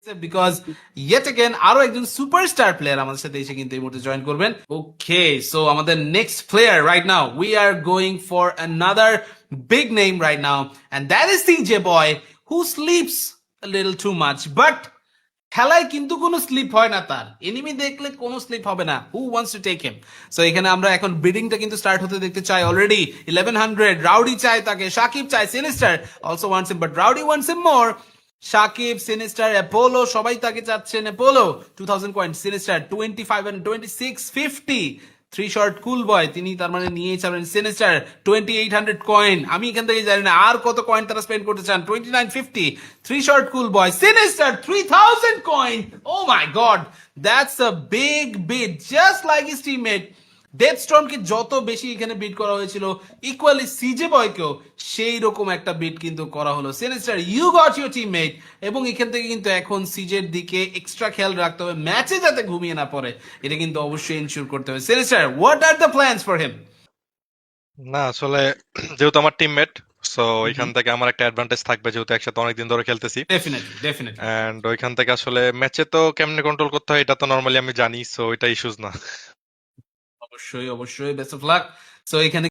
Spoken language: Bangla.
বিকজ ইয়েট এগেন আরো একজন সুপারস্টার প্লেয়ার আমাদের সাথে এসে কিন্তু এই মুহূর্তে জয়েন করবেন। ওকে, সো আমাদের next player right now we are going for another big name right now and that is CJ boy who slips a little too much but খেলায় কিন্তু কোনো স্লিপ হয় না, তার এনিমি দেখলে কোনো স্লিপ হবে না। Who wants to take him? So এখানে আমরা এখন বিডিংটা কিন্তু স্টার্ট হতে দেখতে চাই। অলরেডি 1100 রাউডি চাই তাকে, সাকিব চাই, sinister also wants him but rowdy wants him more. Shakib, sinister, Apollo সবাই তাকে চাচ্ছেন। Apollo 2000 coin, sinister 25 and 2650, three short cool boy তিনি তার মানে নিয়েই যাবেন। সিনিস্টার 2800 কয়েন, আমি এখান থেকে জানি না আর কত কয়েন তারা স্পেন্ড করতে চান। 2950, three short cool boy. Sinister 3000 coin, oh my god, that's a big bit just like his teammate. Death স্টর্মকে যত বেশি এখানে বিট করা হয়েছিল, ইকুয়ালি সিজে বয়কেও সেই রকম একটা বিট কিন্তু করা হলো। Sinister you got your teammate, এবং এখান থেকে কিন্তু এখন সিজের দিকে এক্সট্রা খেয়াল রাখতে হবে, ম্যাচে যাতে ঘুমিয়ে না পড়ে, এটা কিন্তু অবশ্যই ইনশিওর করতে হবে। Sinister, what are the plans for him? না আসলে যেহেতু আমার টিমমেট, সো ওইখান থেকে আমার একটা অ্যাডভান্টেজ থাকবে, যেহেতু একসাথে অনেকদিন ধরে খেলতেছি। Definitely definitely. এন্ড ওইখান থেকে আসলে ম্যাচে তো কেমনে কন্ট্রোল করতে হয় এটা তো নর্মালি আমি জানি, সো এটা ইস্যুস না। অবশ্যই অবশ্যই, বেস্ট অফ লাক। সো এখানে